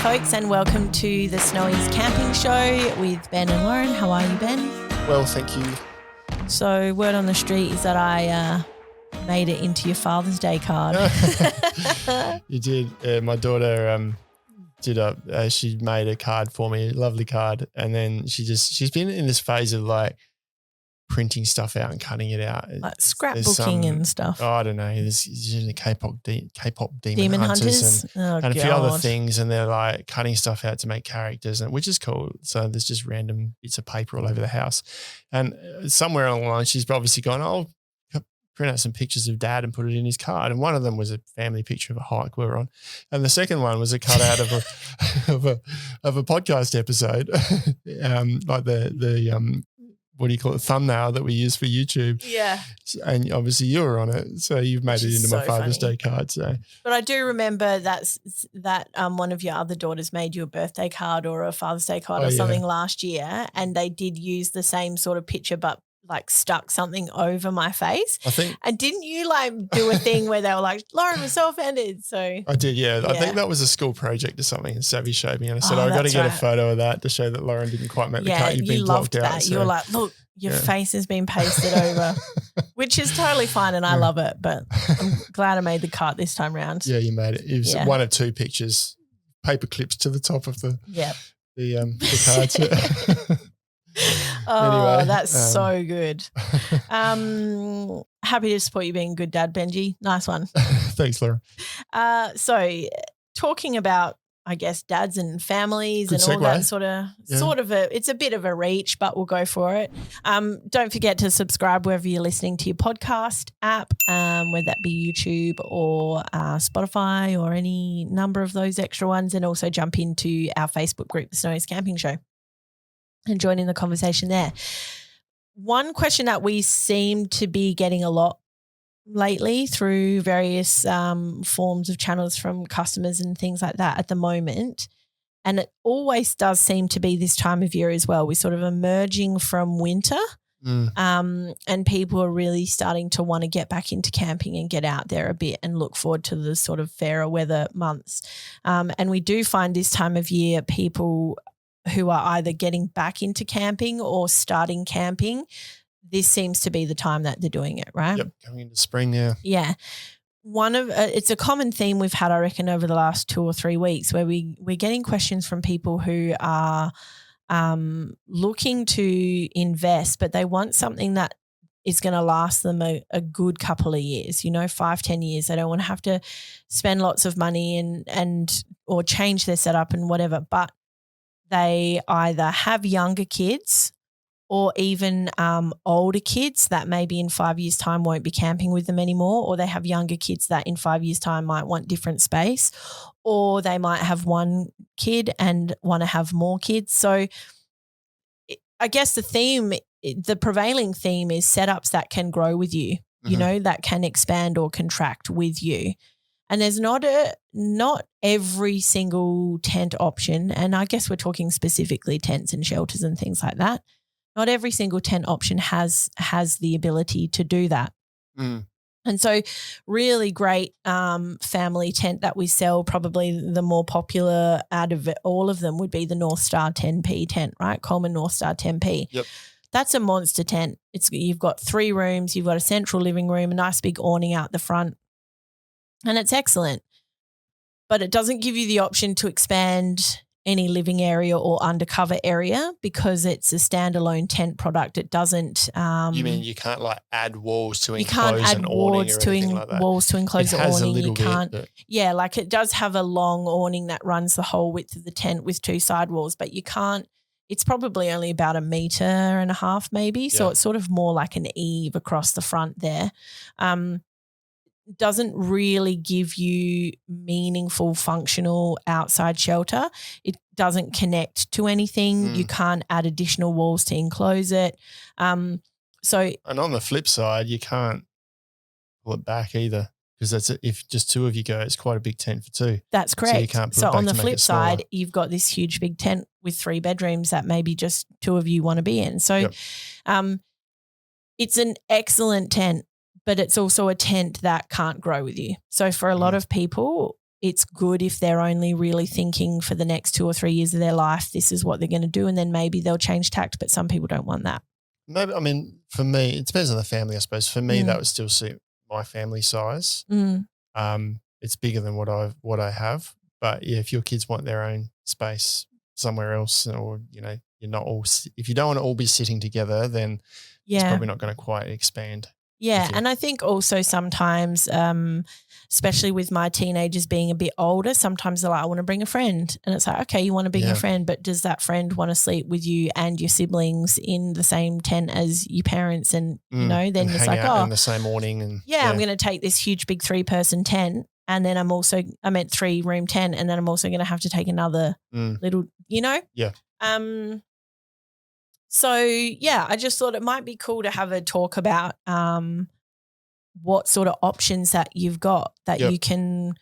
folks, and welcome to the Snowy's Camping Show with Ben and Lauren. How are you, Ben? Well, thank you. So, word on the street is that I made it into your Father's Day card. You did. My daughter she made a card for me, a lovely card, and then she's been in this phase of like printing stuff out and cutting it out, like scrapbooking and stuff. Oh, I don't know. There's the K-pop demon hunters and a few other things, and they're like cutting stuff out to make characters, and which is cool. So there's just random bits of paper all over the house, and somewhere along the line, she's obviously gone, "Oh, print out some pictures of Dad and put it in his card." And one of them was a family picture of a hike we were on, and the second one was a cutout of a podcast episode, like the what do you call it, thumbnail that we use for YouTube. Yeah. And obviously you were on it, so you've made it into my Father's Day card. So, but I do remember that one of your other daughters made you a birthday card or a Father's Day card or something last year, and they did use the same sort of picture, but like stuck something over my face. I think. And didn't you like do a thing where they were like, Lauren was so offended? So I did, yeah. I think that was a school project or something, and Savvy showed me, and I said, I've got to get a photo of that to show that Lauren didn't quite make the cut. You've been blocked out. So. You were like, look, your face has been pasted over, which is totally fine, and I love it, but I'm glad I made the cut this time round. Yeah, you made it. It was one of two pictures, paper clips to the top of the cards. Oh, anyway, that's so good. Happy to support you being a good dad, Benji. Nice one. Thanks, Laura. So talking about, I guess, dads and families good and all segue. that sort of it's a bit of a reach, but we'll go for it. Don't forget to subscribe wherever you're listening to your podcast app, whether that be YouTube or Spotify or any number of those extra ones, and also jump into our Facebook group, The Snowy's Camping Show, and join in the conversation there. One question that we seem to be getting a lot lately through various forms of channels from customers and things like that at the moment, and it always does seem to be this time of year as well. We're sort of emerging from winter and people are really starting to want to get back into camping and get out there a bit and look forward to the sort of fairer weather months. And we do find this time of year people who are either getting back into camping or starting camping, this seems to be the time that they're doing it, right? Yep, coming into spring now. Yeah. It's a common theme we've had, I reckon, over the last 2 or 3 weeks, where we're getting questions from people who are looking to invest, but they want something that is going to last them a good couple of years, 5-10 years. They don't want to have to spend lots of money and or change their setup and whatever, but they either have younger kids or even older kids that maybe in 5 years' time won't be camping with them anymore, or they have younger kids that in 5 years' time might want different space, or they might have one kid and want to have more kids. So I guess the prevailing theme is setups that can grow with you, that can expand or contract with you. And there's not every single tent option, and I guess we're talking specifically tents and shelters and things like that. Not every single tent option has the ability to do that. And so really great family tent that we sell, probably the more popular out of all of them would be the North Star 10P tent, right? Coleman North Star 10P. Yep. That's a monster tent. You've got 3 rooms, you've got a central living room, a nice big awning out the front. And it's excellent, but it doesn't give you the option to expand any living area or undercover area because it's a standalone tent product. It doesn't. You mean you can't like add walls to enclose an awning or anything like that? Walls to enclose the awning. You can't. Bit, yeah, like it does have a long awning that runs the whole width of the tent with 2 sidewalls, but you can't. It's probably only about 1.5 meters maybe, so it's sort of more like an eave across the front there. Doesn't really give you meaningful functional outside shelter. It doesn't connect to anything. You can't add additional walls to enclose it. And on the flip side, you can't pull it back either, because if just 2 of you go, it's quite a big tent for 2. That's correct. So you can't pull it back on the to make flip it smaller. side, you've got this huge big tent with 3 bedrooms that maybe just 2 of you want to be in. So it's an excellent tent, but it's also a tent that can't grow with you. So for a lot of people, it's good if they're only really thinking for the next 2 or 3 years of their life, this is what they're going to do, and then maybe they'll change tact, but some people don't want that. Maybe, I mean, for me, it depends on the family, I suppose. For me, that would still suit my family size. It's bigger than what I have. But yeah, if your kids want their own space somewhere else, or, you know, you're not all, if you don't want to all be sitting together, then it's probably not going to quite expand. Yeah. And I think also sometimes, especially with my teenagers being a bit older, sometimes they're like, I want to bring a friend. And it's like, okay, you want to bring your friend, but does that friend want to sleep with you and your siblings in the same tent as your parents? And, you know, then it's like, in the same awning. And I'm going to take this huge big 3-person tent. And then I meant 3-room tent. And then I'm also going to have to take another little, you know? Yeah. So, yeah, I just thought it might be cool to have a talk about what sort of options that you've got that you can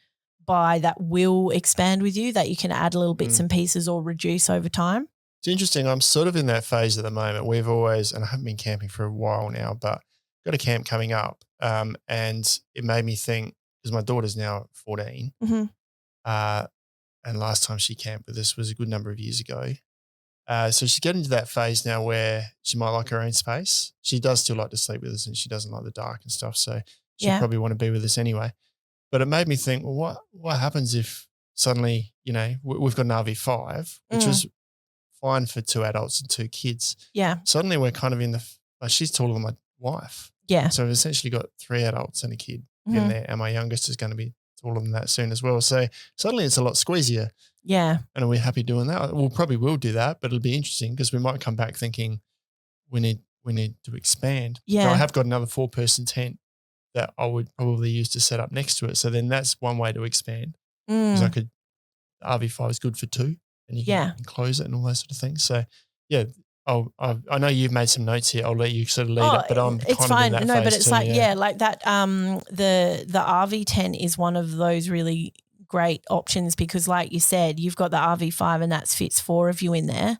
buy that will expand with you, that you can add little bits and pieces or reduce over time. It's interesting. I'm sort of in that phase at the moment. We've always, and I haven't been camping for a while now, but got a camp coming up, and it made me think, because my daughter's now 14, and last time she camped with us was a good number of years ago. So she's getting to that phase now where she might like her own space. She does still like to sleep with us, and she doesn't like the dark and stuff. So she'll probably want to be with us anyway. But it made me think, well, what happens if suddenly, you know, we've got an RV5, which was fine for 2 adults and 2 kids. Yeah. Suddenly we're kind of in she's taller than my wife. Yeah. So we've essentially got 3 adults and a kid in there, and my youngest is going to be taller than that soon as well. So suddenly it's a lot squeezier. Yeah. And are we happy doing that? We'll probably will do that, but it'll be interesting because we might come back thinking we need to expand. Yeah. So I have got another 4-person tent that I would probably use to set up next to it. So then that's one way to expand. Because RV5 is good for 2, and you can enclose it and all those sort of things. So yeah, I know you've made some notes here. I'll let you sort of lead it, but I'm it's kind fine. of in that no, phase but it's too, like like that. The RV tent is one of those really great options because, like you said, you've got the RV5 and that fits 4 of you in there.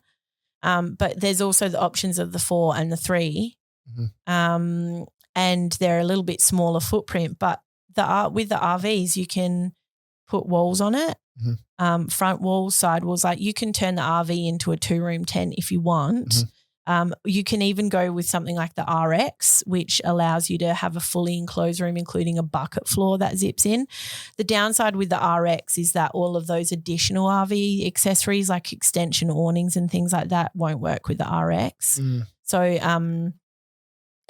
But there's also the options of the 4 and the 3, and they're a little bit smaller footprint. But with the RVs, you can put walls on it. Front walls, side walls. Like you can turn the RV into a 2-room tent if you want. You can even go with something like the RX, which allows you to have a fully enclosed room, including a bucket floor that zips in. The downside with the RX is that all of those additional RV accessories like extension awnings and things like that won't work with the RX. So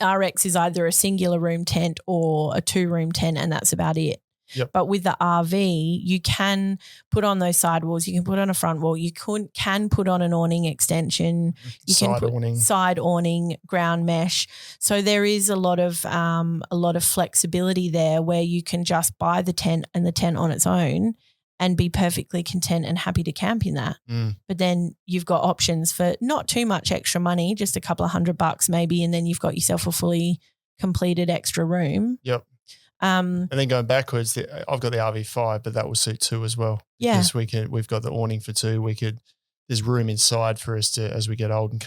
RX is either a singular room tent or a 2-room tent, and that's about it. Yep. But with the RV, you can put on those side walls. You can put on a front wall. You can put on an awning extension. You can put side awning, ground mesh. So there is a lot of flexibility there where you can just buy the tent and the tent on its own and be perfectly content and happy to camp in that. But then you've got options for not too much extra money, just a couple of $100 maybe, and then you've got yourself a fully completed extra room. Yep. And then going backwards, I've got the RV5, but that will suit 2 as well. Yeah. Because we've got the awning for 2. There's room inside for us to, as we get old and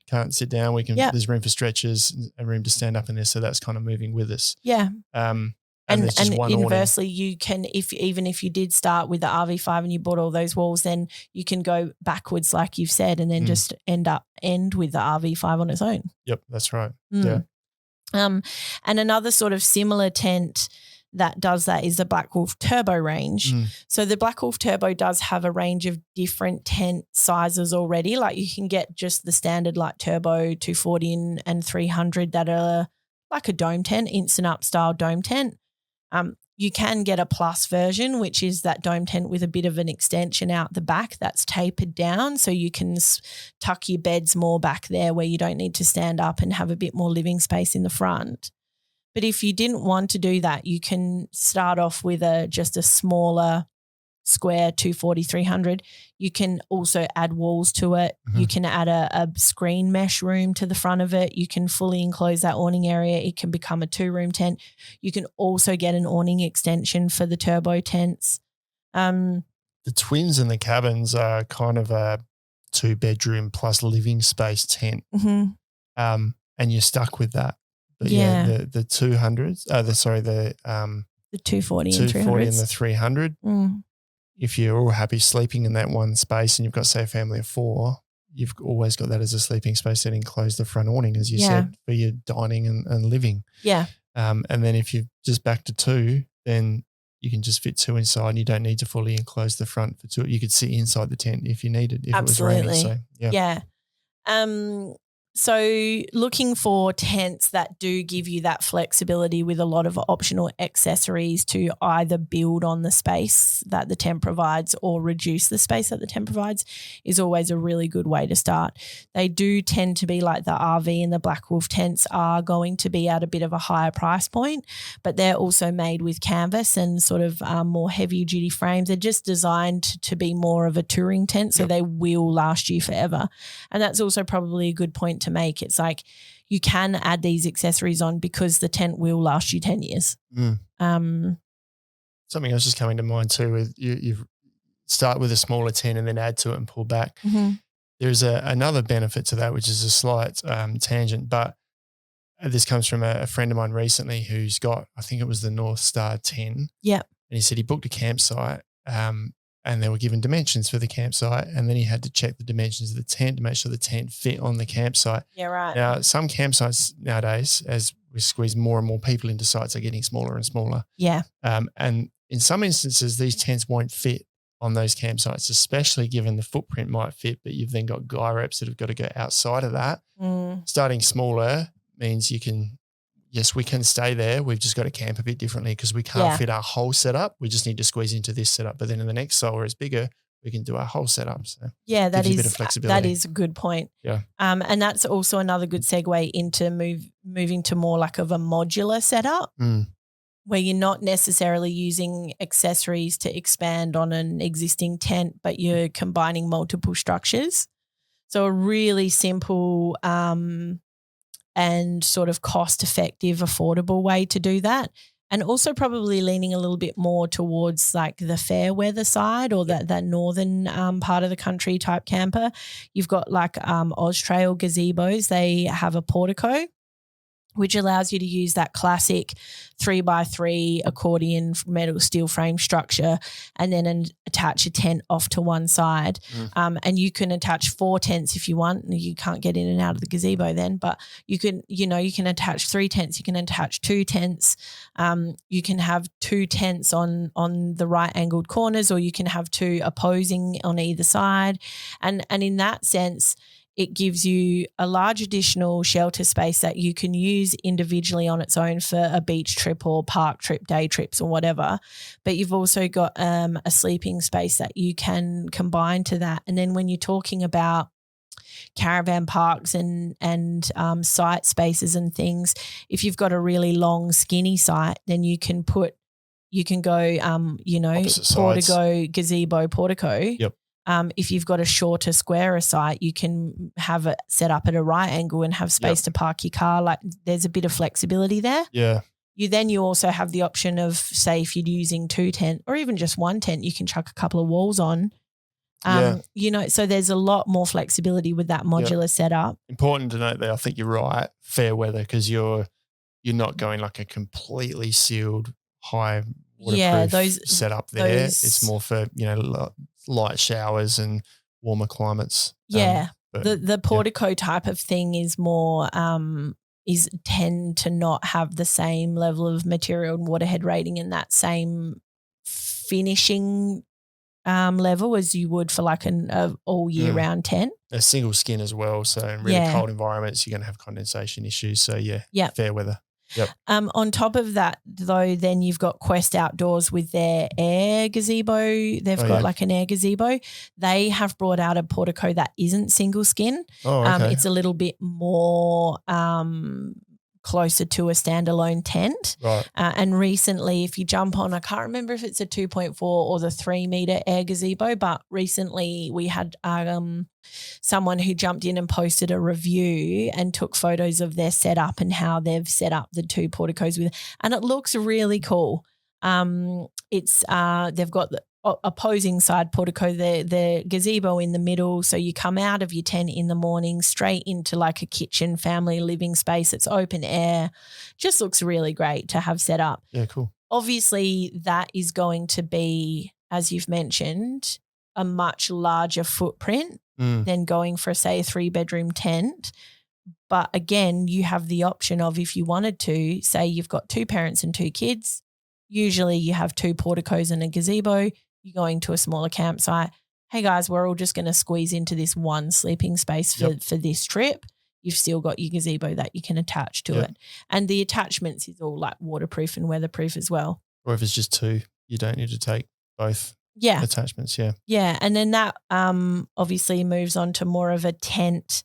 can't sit down, there's room for stretchers and room to stand up in there. So that's kind of moving with us. Yeah. And inversely, you can, even if you did start with the RV5 and you bought all those walls, then you can go backwards, like you've said, and then just end with the RV5 on its own. Yep, that's right. Yeah. And another sort of similar tent that does that is the BlackWolf Turbo range. So the BlackWolf Turbo does have a range of different tent sizes already. Like you can get just the standard like Turbo 240 and 300 that are like a dome tent, instant up style dome tent. You can get a plus version, which is that dome tent with a bit of an extension out the back that's tapered down, so you can tuck your beds more back there where you don't need to stand up and have a bit more living space in the front. But if you didn't want to do that, you can start off with just a smaller square 240, 300. You can also add walls to it. You can add a screen mesh room to the front of it. You can fully enclose that awning area. It can become a 2-room tent. You can also get an awning extension for the turbo tents. The twins and the cabins are kind of a 2-bedroom plus living space tent. And you're stuck with that. But the 200s, the The 240 and 240 and 300s. the 300. If you're all happy sleeping in that one space and you've got, say, a family of 4, you've always got that as a sleeping space that enclose the front awning, as you said, for your dining and living. Yeah. And then if you're just back to 2, then you can just fit 2 inside and you don't need to fully enclose the front for 2. You could sit inside the tent if you needed, if Absolutely. it was raining. So, Yeah. So looking for tents that do give you that flexibility with a lot of optional accessories to either build on the space that the tent provides or reduce the space that the tent provides is always a really good way to start. They do tend to be like the RV and the BlackWolf tents are going to be at a bit of a higher price point, but they're also made with canvas and sort of more heavy duty frames. They're just designed to be more of a touring tent, so they will last you forever. And that's also probably a good point to make. It's like you can add these accessories on because the tent will last you 10 years. Something else just coming to mind too with you start with a smaller tent and then add to it and pull back. There's another benefit to that, which is a slight tangent, but this comes from a friend of mine recently who's got, I think it was the North Star 10. Yeah. And he said he booked a campsite and they were given dimensions for the campsite, and then he had to check the dimensions of the tent to make sure the tent fit on the campsite. Yeah, right. Now, some campsites nowadays, as we squeeze more and more people into sites, are getting smaller and smaller. Yeah. And in some instances, these tents won't fit on those campsites, especially given the footprint might fit, but you've then got guy reps that have got to go outside of that. Starting smaller means you can, yes, we can stay there. We've just got to camp a bit differently because we can't fit our whole setup. We just need to squeeze into this setup. But then in the next site where it's bigger, we can do our whole setup. So yeah, that gives you a bit of flexibility. that is a good point. Yeah. And that's also another good segue into moving to more like of a modular setup where you're not necessarily using accessories to expand on an existing tent, but you're combining multiple structures. So a really simple and sort of cost-effective, affordable way to do that. And also probably leaning a little bit more towards like the Fairweather side or that northern part of the country type camper. You've got like Oztrail gazebos. They have a portico, which allows you to use that classic 3x3 accordion metal steel frame structure and then attach a tent off to one side. And you can attach 4 tents if you want. You can't get in and out of the gazebo then, but you can attach 3 tents. You can attach 2 tents. You can have 2 tents on the right angled corners, or you can have 2 opposing on either side. And in that sense, it gives you a large additional shelter space that you can use individually on its own for a beach trip or park trip, day trips or whatever. But you've also got a sleeping space that you can combine to that. And then when you're talking about caravan parks and site spaces and things, if you've got a really long skinny site, then you can go, portico, gazebo, portico. Yep. If you've got a shorter, squarer site, you can have it set up at a right angle and have space to park your car. Like there's a bit of flexibility there. Yeah. You also have the option of, say, if you're using 2 tent or even just 1 tent, you can chuck a couple of walls on. So there's a lot more flexibility with that modular setup. Important to note there, I think you're right, Fairweather, because you're not going like a completely sealed high waterproof setup there. It's more for, light showers and warmer climates. The portico type of thing is more tend to not have the same level of material and waterhead rating and that same finishing level as you would for like an all year round tent. A single skin as well, so in really cold environments you're going to have condensation issues. So Fairweather. Yep. On top of that, though, then you've got Quest Outdoors with their air gazebo. They've got like an air gazebo. They have brought out a portico that isn't single skin. It's a little bit more closer to a standalone tent. Right. And recently, if you jump on, I can't remember if it's a 2.4 or the 3 meter air gazebo, but recently we had someone who jumped in and posted a review and took photos of their setup and how they've set up the 2 porticos with, and it looks really cool. They've got the opposing side portico, the gazebo in the middle. So you come out of your tent in the morning straight into like a kitchen, family living space. It's open air. Just looks really great to have set up. Yeah, cool. obviously that is going to be, as you've mentioned, a much larger footprint than going for, say, a 3-bedroom tent. But again, you have the option of, if you wanted to, say you've got 2 parents and 2 kids, usually you have 2 porticos and a gazebo, you're going to a smaller campsite. Hey guys, we're all just going to squeeze into this one sleeping space for this trip. You've still got your gazebo that you can attach to it. And the attachments is all like waterproof and weatherproof as well. Or if it's just 2, you don't need to take both attachments. Yeah. Yeah. And then that obviously moves on to more of a tent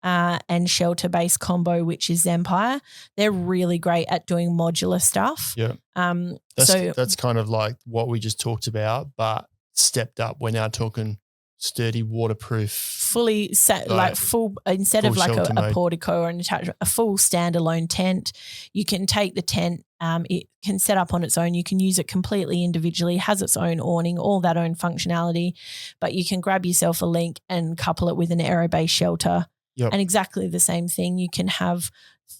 and shelter-based combo, which is Zempire. They're really great at doing modular stuff. Yeah. That's kind of like what we just talked about, but stepped up. We're now talking sturdy, waterproof, fully set, like full, instead full of like a portico or an attachment, a full standalone tent. You can take the tent, it can set up on its own. You can use it completely individually, has its own awning, all that own functionality, but you can grab yourself a link and couple it with an aero-based shelter. Yep. And exactly the same thing. You can have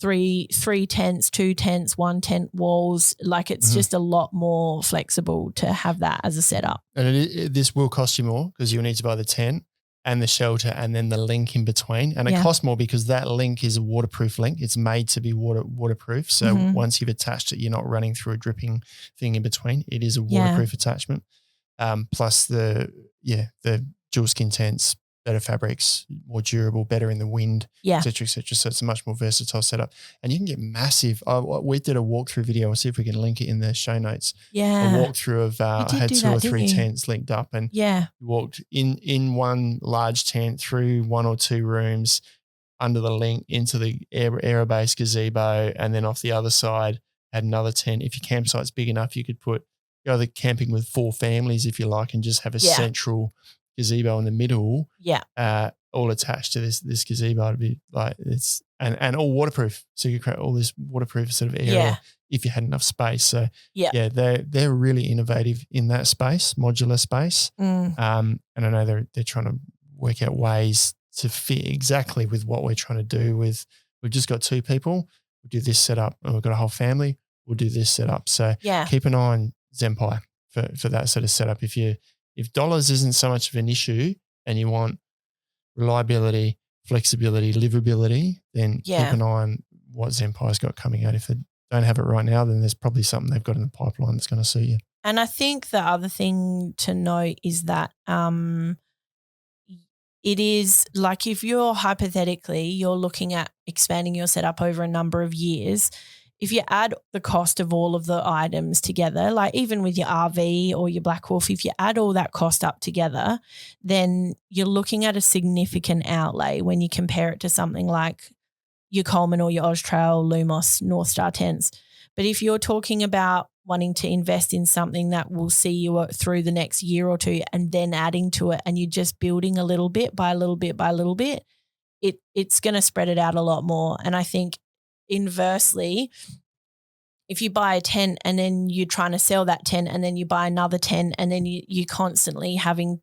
three tents, 2 tents, 1 tent walls. Like it's just a lot more flexible to have that as a setup. And this will cost you more because you'll need to buy the tent and the shelter and then the link in between. And it costs more because that link is a waterproof link. It's made to be waterproof. So once you've attached it, you're not running through a dripping thing in between. It is a waterproof attachment. Plus the dual skin tents, better fabrics, more durable, better in the wind, et cetera, et cetera. So it's a much more versatile setup. And you can get massive. We did a walkthrough video. I'll see if we can link it in the show notes. Yeah. A walkthrough of, I had 2 or 3 tents linked up and you walked in one large tent through 1 or 2 rooms under the link into the aero-based gazebo, and then off the other side had another tent. If your campsite's big enough, you could put, go the camping with 4 families if you like and just have a central gazebo in the middle, all attached to this gazebo to be like it's and all waterproof. So you create all this waterproof sort of area if you had enough space. So they're really innovative in that space, modular space. And I know they're trying to work out ways to fit exactly with what we're trying to do. With we've just got 2 people, we'll do this setup, and we've got a whole family, we'll do this setup. So keep an eye on Zempire for that sort of setup. If dollars isn't so much of an issue and you want reliability, flexibility, livability, then keep an eye on what Zempire's got coming out. If they don't have it right now, then there's probably something they've got in the pipeline that's going to suit you. And I think the other thing to note is that it is like if you're looking at expanding your setup over a number of years, if you add the cost of all of the items together, like even with your RV or your BlackWolf, if you add all that cost up together, then you're looking at a significant outlay when you compare it to something like your Coleman or your Oztrail, Lumos, North Star tents. But if you're talking about wanting to invest in something that will see you through the next year or 2 and then adding to it, and you're just building a little bit by a little bit by a little bit, it's going to spread it out a lot more. And I think inversely, if you buy a tent and then you're trying to sell that tent and then you buy another tent and then you're constantly having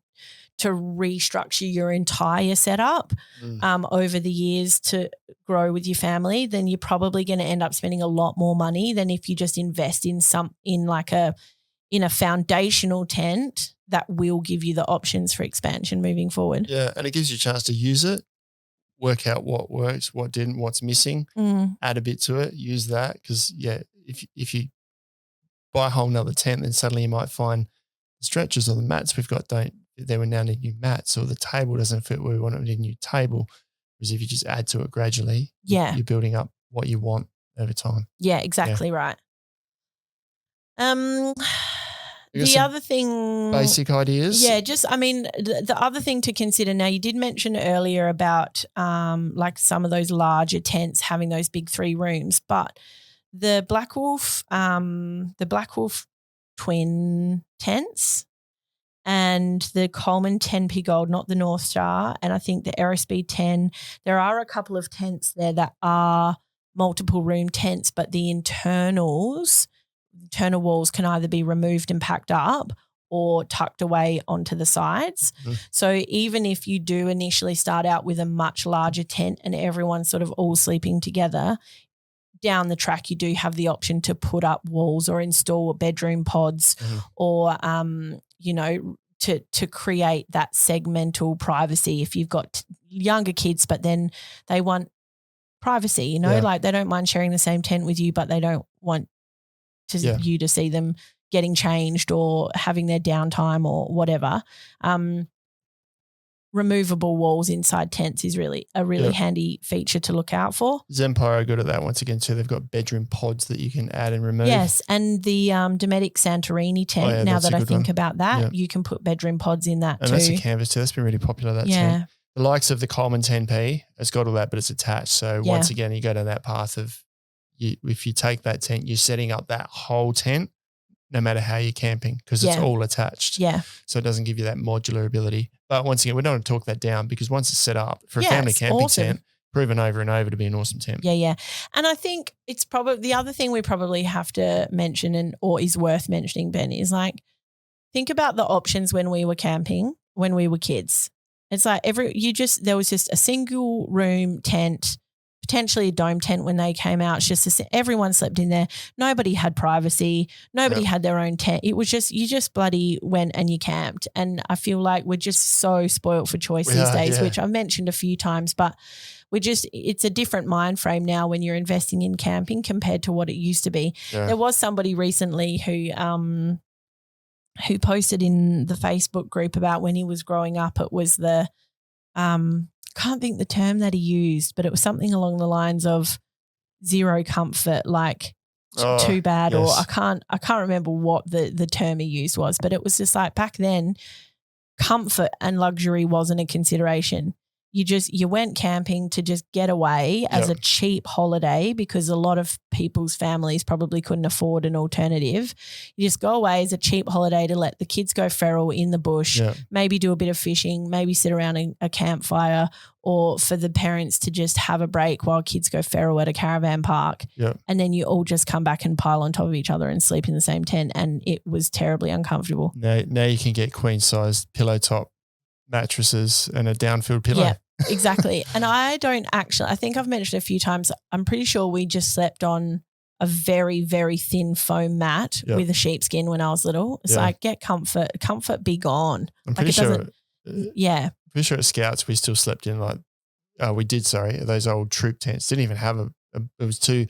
to restructure your entire setup over the years to grow with your family, then you're probably going to end up spending a lot more money than if you just invest in a foundational tent that will give you the options for expansion moving forward. Yeah, and it gives you a chance to use it, work out what works, what didn't, what's missing, add a bit to it, use that. Because, if you buy a whole nother tent, then suddenly you might find the stretchers or the mats we've got they will now need new mats, or the table doesn't fit where we want it, we need a new table. Whereas if you just add to it gradually, you're building up what you want over time. Yeah, exactly right. The other thing, basic ideas. Yeah, the other thing to consider now, you did mention earlier about like some of those larger tents having those big 3 rooms, but the BlackWolf twin tents and the Coleman 10p Gold, not the North Star, and I think the Aerospeed 10, there are a couple of tents there that are multiple room tents, but the internal walls can either be removed and packed up or tucked away onto the sides. So even if you do initially start out with a much larger tent and everyone's sort of all sleeping together, down the track you do have the option to put up walls or install bedroom pods or, to create that segmental privacy if you've got younger kids but then they want privacy, like they don't mind sharing the same tent with you but they don't want you to see them getting changed or having their downtime or whatever. Removable walls inside tents is really a handy feature to look out for. Zempire are good at that once again too. They've got bedroom pods that you can add and remove. Yes, and the Dometic Santorini tent, now that I think about that, you can put bedroom pods in that and too. And that's a canvas too. That's been really popular, that tent. The likes of the Coleman 10P, it's got all that, but it's attached. So once again, you go down that path of if you take that tent, you're setting up that whole tent no matter how you're camping because it's all attached. Yeah. So it doesn't give you that modular ability. But once again, we don't want to talk that down because once it's set up for a family camping tent, proven over and over to be an awesome tent. Yeah, yeah. And I think it's probably the other thing we probably have to mention or is worth mentioning, Ben, is like think about the options when we were camping, when we were kids. It's like there was just a single room tent, potentially a dome tent when they came out. It's just everyone slept in there. Nobody had privacy. Nobody had their own tent. It was just you just bloody went and you camped. And I feel like we're just so spoiled for choice these days, which I've mentioned a few times, but it's a different mind frame now when you're investing in camping compared to what it used to be. Yeah. There was somebody recently who posted in the Facebook group about when he was growing up. It was the can't think the term that he used, but it was something along the lines of zero comfort, like too bad, or I can't remember what the term he used was, but it was just like back then, comfort and luxury wasn't a consideration. You went camping to just get away as a cheap holiday because a lot of people's families probably couldn't afford an alternative. You just go away as a cheap holiday to let the kids go feral in the bush, maybe do a bit of fishing, maybe sit around a campfire, or for the parents to just have a break while kids go feral at a caravan park. And then you all just come back and pile on top of each other and sleep in the same tent, and it was terribly uncomfortable. Now you can get queen-sized pillow top mattresses and a downfilled pillow. Yeah. Exactly. And I think I've mentioned a few times, I'm pretty sure we just slept on a very, very thin foam mat with a sheepskin when I was little. It's like, get comfort, be gone. I'm pretty sure. Pretty sure at Scouts we still slept in those old troop tents. Didn't even have it was two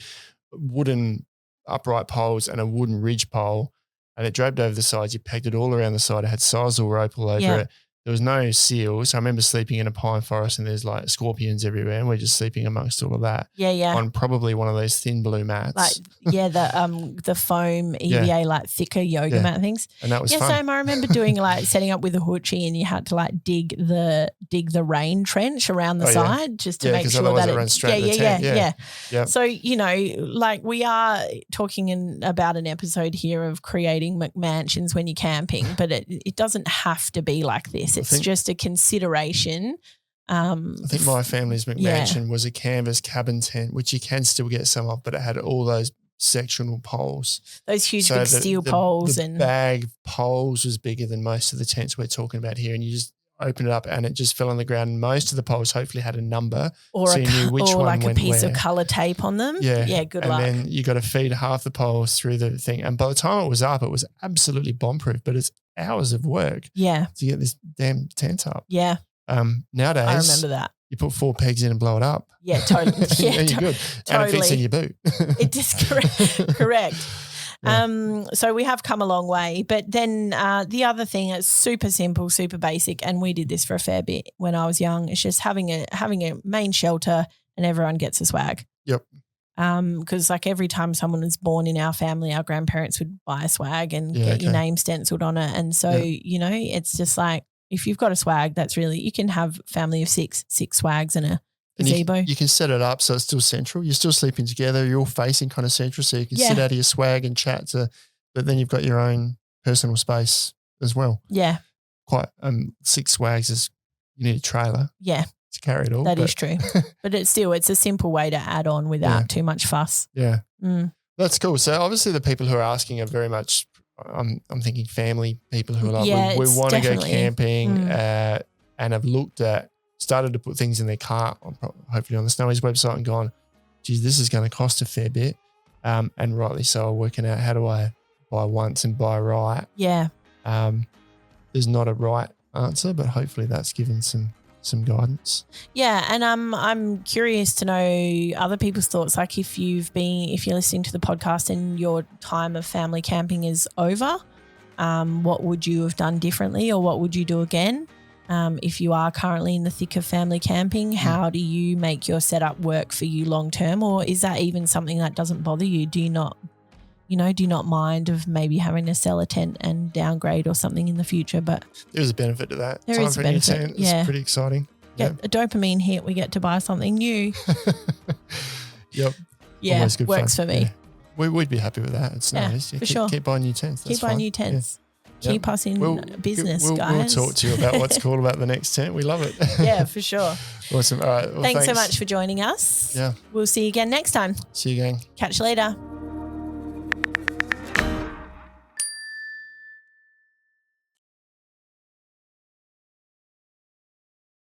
wooden upright poles and a wooden ridge pole, and it draped over the sides. You pegged it all around the side. It had sisal rope all over it. There was no seals. I remember sleeping in a pine forest and there's like scorpions everywhere and we're just sleeping amongst all of that. Yeah. On probably one of those thin blue mats. The foam EVA like thicker yoga mat things. And that was fun. So I remember doing setting up with a hoochie, and you had to dig the rain trench around the side just to make sure that it runs straight to the tent. Yeah. So, we are talking about an episode here of creating McMansions when you're camping, but it doesn't have to be like this. It's just a consideration. I think my family's McMansion was a canvas cabin tent, which you can still get some of, but it had all those sectional poles. Those huge big steel poles. The bag poles was bigger than most of the tents we're talking about here, and you just open it up and it just fell on the ground, and most of the poles hopefully had a number so you knew which one went a piece where. of colour tape on them. Good luck. And then you got to feed half the poles through the thing, and by the time it was up, it was absolutely bomb-proof, but it's hours of work to get this damn tent up. Nowadays I remember that. You put 4 pegs in and blow it up. Yeah, totally. And you're good. Totally. And it fits in your boot. It is correct. So we have come a long way. But then the other thing is super simple, super basic, and we did this for a fair bit when I was young. It's just having a main shelter and everyone gets a swag. Yep. Because every time someone was born in our family, our grandparents would buy a swag and get your name stenciled on it. And so, it's just like, if you've got a swag, that's really, you can have family of six swags and a gazebo. You can set it up so it's still central. You're still sleeping together. You're all facing kind of central, so you can sit out of your swag and chat but then you've got your own personal space as well. Yeah. Quite 6 swags is, you need a trailer. Yeah. To carry it all. That is true. But it's a simple way to add on without too much fuss. Yeah. That's cool. So obviously the people who are asking are very much, I'm thinking family people who are like, we want to go camping and have started to put things in their cart, hopefully on the Snowies website, and gone, geez, this is going to cost a fair bit. And rightly so, working out how do I buy once and buy right. Yeah. There's not a right answer, but hopefully that's given some guidance. Yeah, and I'm curious to know other people's thoughts. Like if you're listening to the podcast and your time of family camping is over, what would you have done differently, or what would you do again? If you are currently in the thick of family camping, how do you make your setup work for you long term, or is that even something that doesn't bother you? Do you not mind of maybe having to sell a tent and downgrade or something in the future? But there's a benefit to that. There is a benefit. Tent. It's pretty exciting. Get a dopamine hit. We get to buy something new. Yep. Yeah, Always good works fun. for me. Yeah. We'd be happy with that. It's nice. For sure. Keep buying new tents. That's Keep buying fine. new tents. Yeah. Keep us in business, guys. We'll talk to you about what's cool about the next tent. We love it. Yeah, for sure. Awesome. All right. Well, thanks so much for joining us. Yeah. We'll see you again next time. See you again. Catch you later.